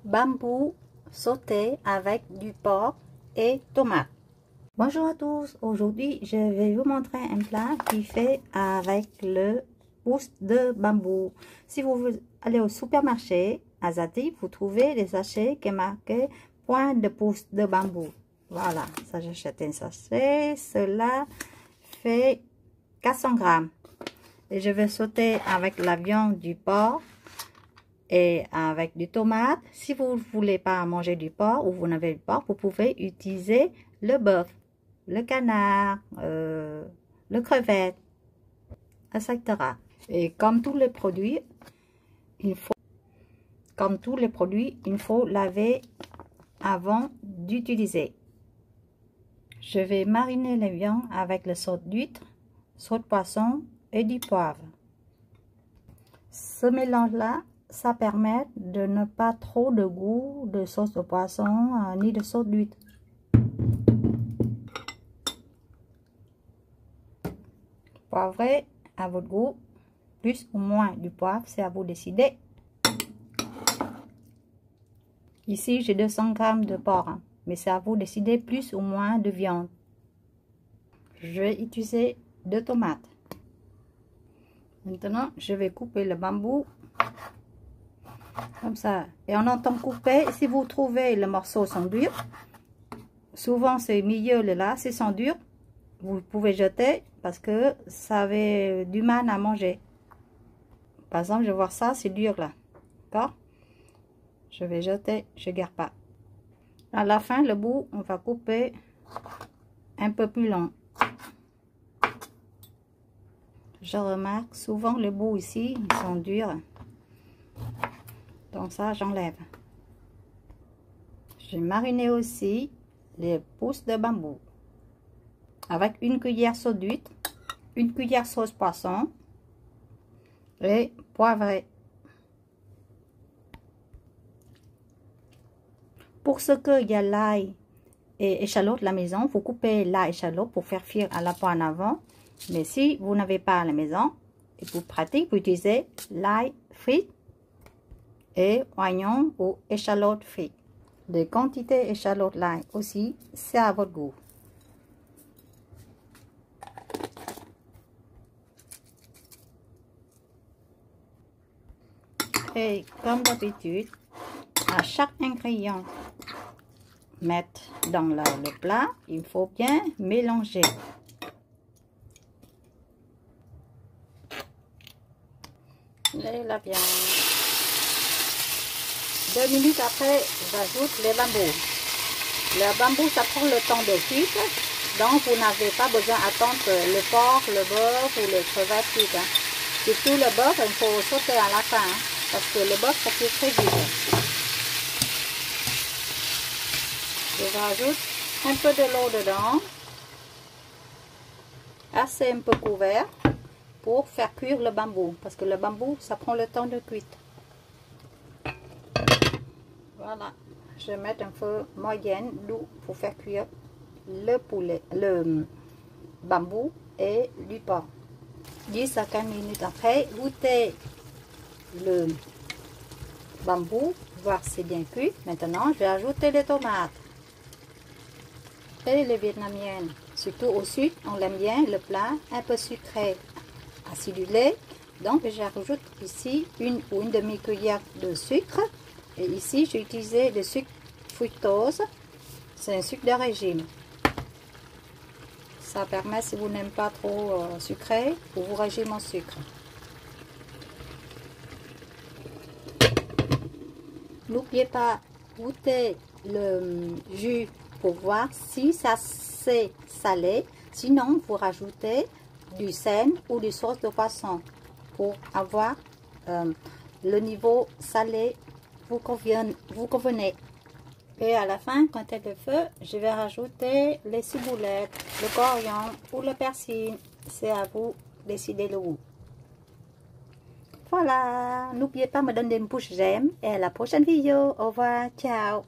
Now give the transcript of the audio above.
bambou sauté avec du porc et tomates. Bonjour à tous, aujourd'hui je vais vous montrer un plat qui fait avec le pousse de bambou. Si vous allez au supermarché asiatique, vous trouvez des sachets qui marquent point de pousse de bambou. Voilà, ça j'achète un sachet, cela fait 400 grammes. Et je vais sauter avec la viande du porc et avec du tomate. Si vous ne voulez pas manger du porc ou vous n'avez pas de porc, vous pouvez utiliser le bœuf, le canard, le crevette, etc. Et comme tous les produits, il faut laver avant d'utiliser. Je vais mariner la viande avec le saute d'huître, saute poisson et du poivre. Ce mélange-là, ça permet de ne pas trop de goût de sauce de poisson ni de saute d'huître. Poivrez à votre goût, plus ou moins du poivre, c'est à vous décider. Ici, j'ai 200 grammes de porc, mais c'est à vous décider plus ou moins de viande. Je vais utiliser 2 tomates. Maintenant, je vais couper le bambou comme ça. Et on entend couper. Si vous trouvez les morceaux sont durs, souvent c'est milieu là, s'ils sont durs, vous pouvez jeter parce que ça avait du mal à manger. Par exemple, je vois ça, c'est dur là. D'accord? Je vais jeter, je garde pas. À la fin, le bout, on va couper un peu plus long. Je remarque souvent les bouts ici, ils sont durs. Donc ça, j'enlève. J'ai mariné aussi les pousses de bambou avec une cuillère sauce d'huître, une cuillère sauce poisson et poivré. Pour ce qu'il y a l'ail et échalote à la maison, vous coupez l'ail et échalote pour faire cuire à la poêle en avant. Mais si vous n'avez pas à la maison et vous pratiquez, vous utilisez l'ail frit et oignon ou échalote frit. Les quantités échalote l'ail aussi, c'est à votre goût. Et comme d'habitude, à chaque ingrédient mettre dans le plat, il faut bien mélanger. Et la viande. 2 minutes après, j'ajoute les bambous. Le bambou, ça prend le temps de cuire, donc vous n'avez pas besoin d'attendre le porc, le beurre ou les crevettes cuites. Surtout le beurre, il faut sauter à la fin, parce que le beurre, ça cuit très vite. Je rajoute un peu de l'eau dedans, assez un peu couvert, pour faire cuire le bambou, parce que le bambou, ça prend le temps de cuire. Voilà, je vais mettre un feu moyen doux pour faire cuire le bambou et du porc. 10 à 15 minutes après, goûtez le bambou, voir si c'est bien cuit. Maintenant, je vais ajouter les tomates et les vietnamiennes. Surtout au sud, on aime bien le plat un peu sucré, acidulé. Donc, j'ajoute ici une ou une demi-cuillère de sucre. Et ici, j'ai utilisé le sucre fructose. C'est un sucre de régime. Ça permet, si vous n'aimez pas trop sucré, pour vous régime en sucre. N'oubliez pas goûter le jus pour voir si ça c'est salé. Sinon, vous rajoutez du sel ou du sauce de poisson pour avoir le niveau salé vous convenez. Et à la fin, quand elle est feu, je vais rajouter les ciboulettes, le coriandre ou le persil. C'est à vous de décider le goût. Voilà, n'oubliez pas de me donner un pouce j'aime et à la prochaine vidéo. Au revoir, ciao.